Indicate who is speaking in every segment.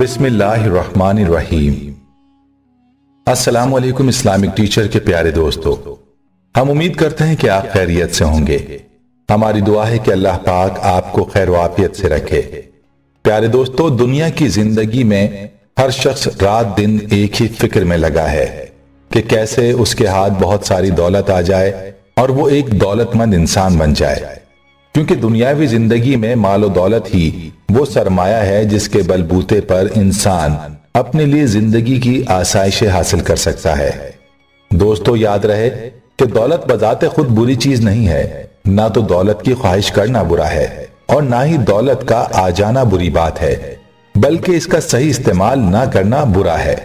Speaker 1: बिस्मिल्लाहिर्रहमानिर्रहीम। अस्सलामु अलैकुम इस्लामिक टीचर के प्यारे दोस्तों, हम उम्मीद करते हैं कि आप खैरियत से होंगे। हमारी दुआ है कि अल्लाह पाक आपको खैर वाफियत से रखे। प्यारे दोस्तों, दुनिया की जिंदगी में हर शख्स रात दिन एक ही फिक्र में लगा है कि कैसे उसके हाथ बहुत सारी दौलत आ जाए और वो एक दौलतमंद इंसान बन जाए, क्योंकि दुनियावी जिंदगी में मालो दौलत ही वो सरमाया है जिसके बलबूते पर इंसान अपने लिए जिंदगी की आसाइशें हासिल कर सकता है। दोस्तों, याद रहे कि दौलत बजाते खुद बुरी चीज नहीं है। ना तो दौलत की ख्वाहिश करना बुरा है और ना ही दौलत का आ जाना बुरी बात है, बल्कि इसका सही इस्तेमाल ना करना बुरा है।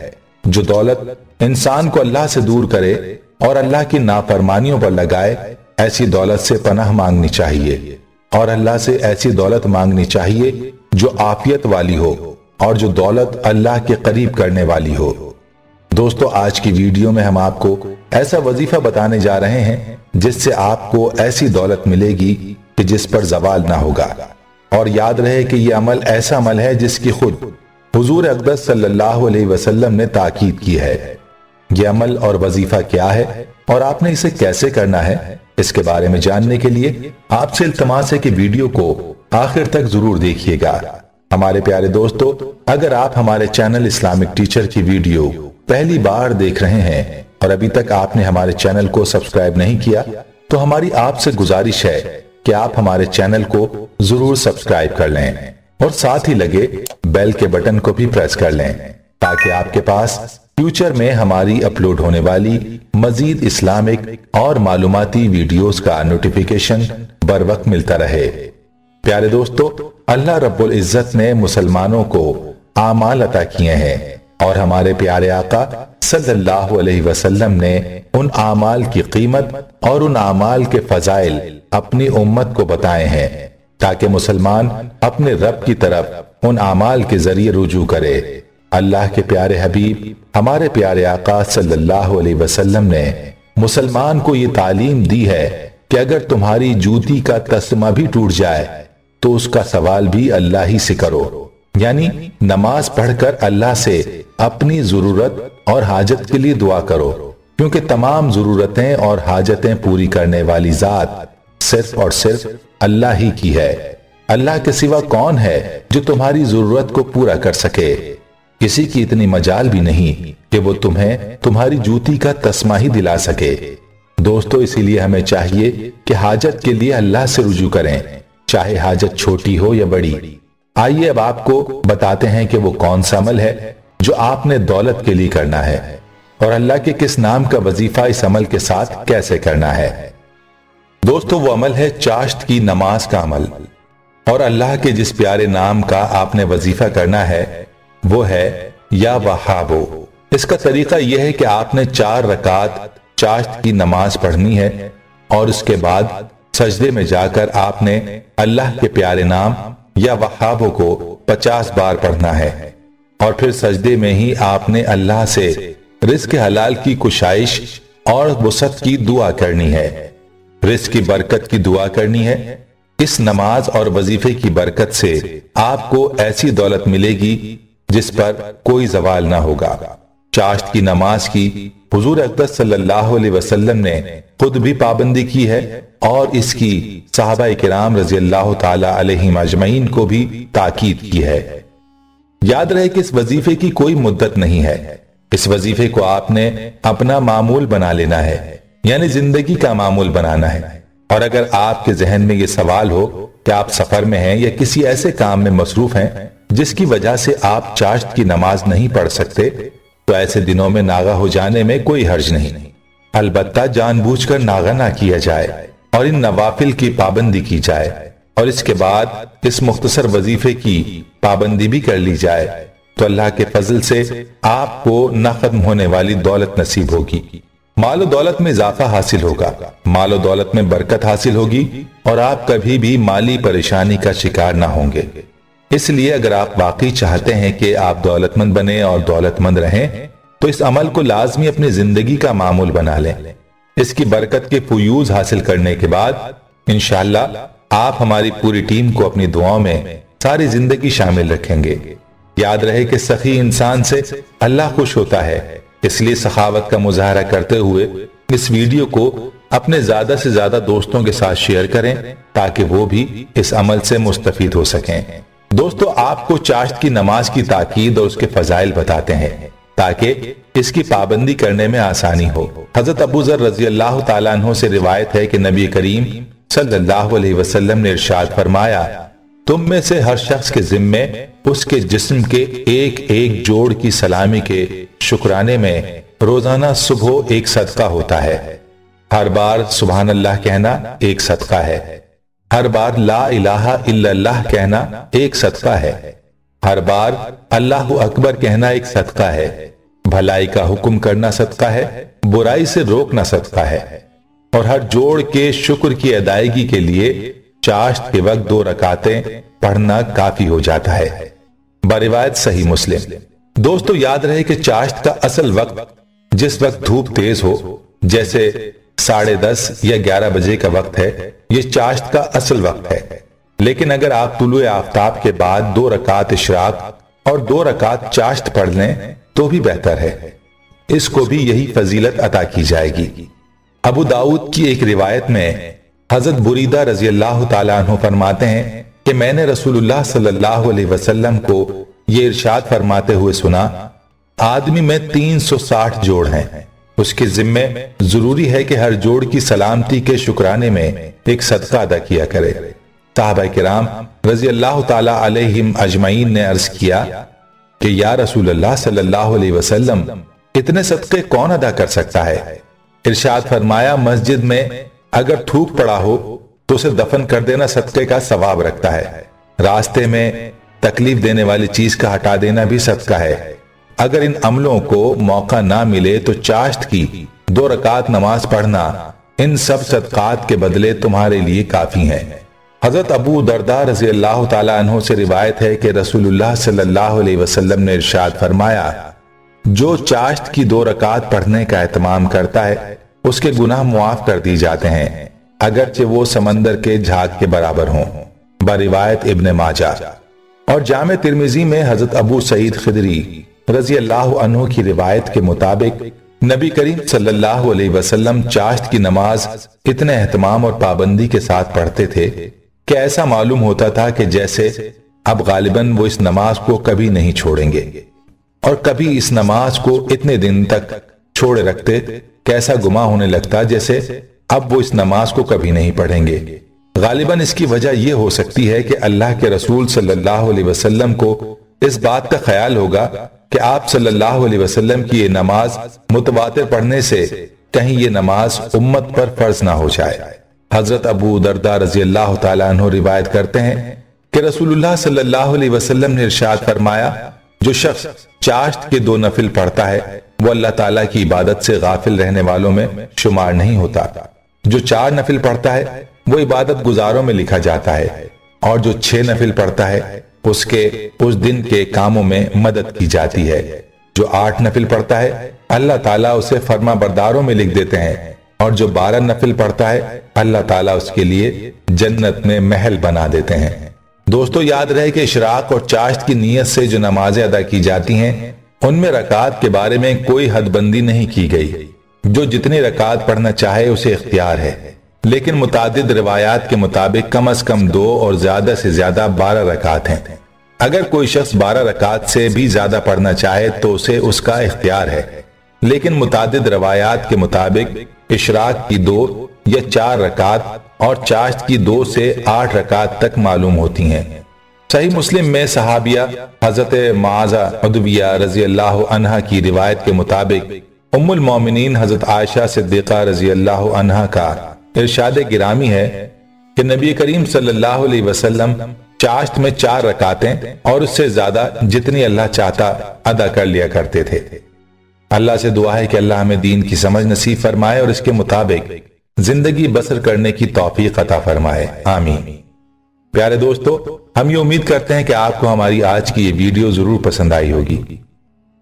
Speaker 1: जो दौलत इंसान को अल्लाह से दूर करे और अल्लाह की नाफरमानियों पर लगाए, ऐसी दौलत से पनाह मांगनी चाहिए और अल्लाह से ऐसी दौलत मांगनी चाहिए जो आफियत वाली हो और जो दौलत अल्लाह के करीब करने वाली हो। दोस्तों, आज की वीडियो में हम आपको ऐसा वजीफा बताने जा रहे हैं जिससे आपको ऐसी दौलत मिलेगी कि जिस पर जवाल ना होगा। और याद रहे कि यह अमल ऐसा अमल है जिसकी खुद हुजूर अक़दस सल्लल्लाहु अलैहि वसल्लम ने ताकीद की है। यह अमल और वजीफा क्या है और आपने इसे कैसे करना है, इसके बारे में जानने के लिए आपसे इल्तमास है कि वीडियो को आखिर तक जरूर देखिएगा। हमारे प्यारे दोस्तों, अगर आप हमारे चैनल इस्लामिक टीचर की वीडियो पहली बार देख रहे हैं और अभी तक आपने हमारे चैनल को सब्सक्राइब नहीं किया, तो हमारी आपसे गुजारिश है कि आप हमारे चैनल को जरूर सब्सक्राइब कर लें और साथ ही लगे बेल के बटन को भी प्रेस कर लें, ताकि आपके पास फ्यूचर में हमारी अपलोड होने वाली मजीद इस्लामिक और मालूमाती वीडियोस का नोटिफिकेशन बर वक्त मिलता रहे। प्यारे दोस्तों, अल्लाह रब्बुल इज्जत ने मुसलमानों को आमाल अता किए हैं और हमारे प्यारे आका सल्लल्लाहु अलैहि वसल्लम ने उन आमाल की कीमत और उन आमाल के फजाइल अपनी उम्मत को बताए हैं, ताकि मुसलमान अपने रब की तरफ उन आमाल के जरिए रुजू करे। अल्लाह के प्यारे हबीब हमारे प्यारे आका सल्लल्लाहु अलैहि वसल्लम ने मुसलमान को ये तालीम दी है कि अगर तुम्हारी जूती का तस्मा भी टूट जाए तो उसका सवाल भी अल्लाह ही से करो, यानी नमाज पढ़कर अल्लाह से अपनी जरूरत और हाजत के लिए दुआ करो, क्योंकि तमाम जरूरतें और हाजतें पूरी करने वाली जात सिर्फ और सिर्फ अल्लाह ही की है। अल्लाह के सिवा कौन है जो तुम्हारी जरूरत को पूरा कर सके। किसी की इतनी मजाल भी नहीं कि वो तुम्हें तुम्हारी जूती का तस्मा ही दिला सके। दोस्तों, इसीलिए हमें चाहिए कि हाजत के लिए अल्लाह से रुजू करें, चाहे हाजत छोटी हो या बड़ी। आइए अब आपको बताते हैं कि वो कौन सा अमल है जो आपने दौलत के लिए करना है और अल्लाह के किस नाम का वजीफा इस अमल के साथ कैसे करना है। दोस्तों, वो अमल है चाश्त की नमाज का अमल। और अल्लाह के जिस प्यारे नाम का आपने वजीफा करना है वो है या वहाबो। इसका तरीका यह है कि आपने 4 रकात चाश्त की नमाज पढ़नी है और उसके बाद सजदे में जाकर आपने अल्लाह के प्यारे नाम या वहाबो को 50 बार पढ़ना है और फिर सजदे में ही आपने अल्लाह से रिज़्क़ हलाल की कुशाइश और वसअत की दुआ करनी है, रिज़्क़ की बरकत की दुआ करनी है। इस नमाज और वजीफे की बरकत से आपको ऐसी दौलत मिलेगी जिस पर कोई जवाल ना होगा। चाश्त की नमाज की हुजूर अक़दस सल्लल्लाहु अलैहि वसल्लम ने खुद भी पाबंदी की है और इसकी सहाबा किराम रज़ियल्लाहु ताला अलैहिम अजमईन को भी ताकीद की है। याद रहे कि इस वजीफे की कोई मुद्दत नहीं है। इस वजीफे को आपने अपना मामूल बना लेना है, यानी जिंदगी का मामूल बनाना है। और अगर आपके जहन में यह सवाल हो कि आप सफर में हैं या किसी ऐसे काम में मसरूफ हैं जिसकी वजह से आप चाश्त की नमाज नहीं पढ़ सकते, तो ऐसे दिनों में नागा हो जाने में कोई हर्ज नहीं। अलबत्ता जानबूझकर नागा ना किया जाए और इन नवाफिल की पाबंदी की जाए और इसके बाद इस मुख्तसर वजीफे की पाबंदी भी कर ली जाए, तो अल्लाह के फजल से आपको न खत्म होने वाली दौलत नसीब होगी। मालो दौलत में इजाफा हासिल होगा, मालो दौलत में बरकत हासिल होगी और आप कभी भी माली परेशानी का शिकार ना होंगे। इसलिए अगर आप वाकई चाहते हैं कि आप दौलतमंद बने और दौलतमंद रहें, तो इस अमल को लाजमी अपनी जिंदगी का मामूल बना लें। इसकी बरकत के फयूज हासिल करने के बाद इंशाअल्लाह आप हमारी पूरी टीम को अपनी दुआओं में सारी जिंदगी शामिल रखेंगे। याद रहे कि सखी इंसान से अल्लाह खुश होता है, इसलिए सखावत का मुजाहरा करते हुए इस वीडियो को अपने ज्यादा से ज्यादा दोस्तों के साथ शेयर करें ताकि वो भी इस अमल से मुस्तफीद हो सकें। दोस्तों, आपको चाश्त की नमाज की ताकीद और उसके फजाइल बताते हैं ताकि इसकी पाबंदी करने में आसानी हो। हजरत अबू ज़र रज़ी अल्लाह ताला अन्हु से रिवायत है कि नबी करीम सल्लल्लाहु अलैहि वसल्लम ने इरशाद फरमाया, तुम में से हर शख्स के जिम्मे उसके जिस्म के एक एक जोड़ की सलामी के शुक्राने में रोजाना सुबह एक सदका होता है। हर बार सुभान अल्लाह कहना एक सदका है, हर बार ला इलाहा इल्लल्लाह कहना एक सदका है, हर बार अल्लाहु अकबर कहना एक सदका है, भलाई का हुक्म करना सदका है, बुराई से रोकना सदका है, और हर जोड़ के शुक्र की अदायगी के लिए चाश्त के वक्त 2 रकातें पढ़ना काफी हो जाता है। बरिवायत सही मुस्लिम। दोस्तों, याद रहे कि चाश्त का असल वक्त जिस वक्त धूप तेज हो, जैसे 10:30 या 11 बजे का वक्त है, ये चाश्त का असल वक्त है। लेकिन अगर आप तुलुए आफ्ताब के बाद 2 रकात इशराक और 2 रकात चाश्त पढ़ लें तो भी बेहतर है, इसको भी यही फजीलत अता की जाएगी। अबू दाऊद की एक रिवायत में हजरत बुरीदा रजी अल्लाह ताला अन्हु फरमाते हैं कि मैंने रसूलुल्लाह सल्लल्लाहु अलैहि वसल्लम को ये इरशाद फरमाते हुए सुना, आदमी में 360 जोड़ हैं, उसके जिम्मे जरूरी है कि हर जोड़ की सलामती के शुक्राने में एक सदका अदा किया करे। सहाबा किराम रजी अल्लाह ताला अलैहिम अजमईन ने अर्ज किया कि या रसूलल्लाह सल्लल्लाहु अलैहि वसल्लम, इतने सदके कौन अदा कर सकता है? इरशाद फरमाया, मस्जिद में अगर थूक पड़ा हो तो उसे दफन कर देना सदके का सवाब रखता है, रास्ते में तकलीफ देने वाली चीज का हटा देना भी सदका है। अगर इन अमलों को मौका ना मिले तो चाश्त की 2 रकात नमाज पढ़ना इन सब सदकात के बदले तुम्हारे लिए काफी है। हजरत अबू दरदा रजी अल्लाह ताला अन्हु से रिवायत है कि रसूलुल्लाह सल्लल्लाहु अलैहि वसल्लम ने इरशाद फरमाया, जो चाश्त की 2 रकात पढ़ने का एहतमाम करता है उसके गुनाह मुआफ कर दी जाते हैं, अगरचे वो समंदर के झाग के बराबर हों। बरिवायत इब्ने माजा। और जामे तिर्मिजी में हजरत अबू सईद खिदरी रजी अल्लाह अन्हु की रिवायत के मुताबिक नबी करीम सल्लल्लाहु अलैहि वसल्लम चाश्त की नमाज इतने एहतमाम और पाबंदी के साथ पढ़ते थे कि ऐसा मालूम होता था कि जैसे अब गालिबन वो इस नमाज को कभी नहीं छोड़ेंगे, और कभी इस नमाज को इतने दिन तक छोड़े रखते कि ऐसा गुमा होने लगता जैसे अब वो इस नमाज को कभी नहीं पढ़ेंगे। गालिबन इसकी वजह यह हो सकती है कि अल्लाह के रसूल सल्लल्लाहु अलैहि वसल्लम को इस बात का ख्याल होगा कि आप सल्लल्लाहु अलैहि वसल्लम की ये नमाज मुतवातिर पढ़ने से कहीं ये नमाज उम्मत पर फर्ज ना हो जाए। हजरत अबू दरदा रजी अल्लाह ताला अन्हु रिवायत करते हैं कि रसूलुल्लाह सल्लल्लाहु अलैहि वसल्लम ने इरशाद फरमाया, जो शख्स चाश्त के 2 नफिल पढ़ता है वो अल्लाह ताला की इबादत से गाफिल रहने वालों में शुमार नहीं होता। जो 4 नफिल पढ़ता है वो इबादत गुजारों में लिखा जाता है, और जो 6 नफिल पढ़ता है उसके उस दिन के कामों में मदद की जाती है। जो 8 नफिल पढ़ता है अल्लाह ताला उसे फर्मा बरदारों में लिख देते हैं, और जो 12 नफिल पढ़ता है अल्लाह ताला उसके लिए जन्नत में महल बना देते हैं। दोस्तों, याद रहे कि इशराक और चाश्त की नीयत से जो नमाजें अदा की जाती हैं उनमें रकात के बारे में कोई हदबंदी नहीं की गई। जो जितनी रकात पढ़ना चाहे उसे इख्तियार है, लेकिन मुतादिद रिवायात के मुताबिक कम से कम 2 और ज्यादा से ज्यादा 12 रकात हैं। अगर कोई शख्स 12 रकात से भी ज्यादा पढ़ना चाहे तो उसे उसका इख्तियार है, लेकिन मुतादिद रिवायात के मुताबिक इशराक की 2 या 4 रकात और चाश्त की 2 से 8 रकात तक मालूम होती हैं। सही मुस्लिम में सहाबिया हजरत माजा उदविया रजी अल्लाह अन्हा की रिवायत के मुताबिक उम्मुल मोमिनीन हजरत आयशा सिद्दीका रजी अल्लाह अन्हा का इरशाद गिरामी है कि नबी करीम सल्लल्लाहु अलैहि वसल्लम चाश्त में 4 रकातें और उससे ज्यादा जितनी अल्लाह चाहता अदा कर लिया करते थे। अल्लाह से दुआ है कि अल्लाह हमें दीन की समझ नसीब फरमाए और इसके मुताबिक जिंदगी बसर करने की तौफीक अता फरमाए, आमीन। प्यारे दोस्तों, हम ये उम्मीद करते हैं कि आपको हमारी आज की ये वीडियो जरूर पसंद आई होगी।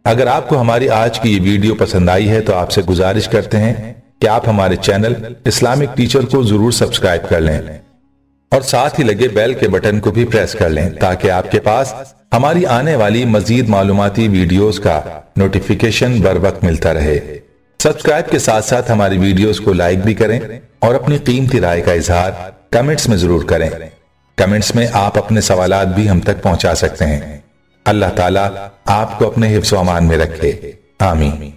Speaker 1: अगर आपको हमारी आज की ये वीडियो पसंद आई है तो आपसे गुजारिश करते हैं कि आप हमारे चैनल इस्लामिक टीचर को जरूर सब्सक्राइब कर लें और साथ ही लगे बेल के बटन को भी प्रेस कर लें ताकि आपके पास हमारी आने वाली मजीद मालूमाती वीडियोस का नोटिफिकेशन बर वक्त मिलता रहे। सब्सक्राइब के साथ साथ हमारी वीडियोस को लाइक भी करें और अपनी कीमती राय का इजहार कमेंट्स में जरूर करें। कमेंट्स में आप अपने सवालात भी हम तक पहुंचा सकते हैं। अल्लाह ताला आपको अपने हिफ्ज़ व अमान में रखे। आमीन।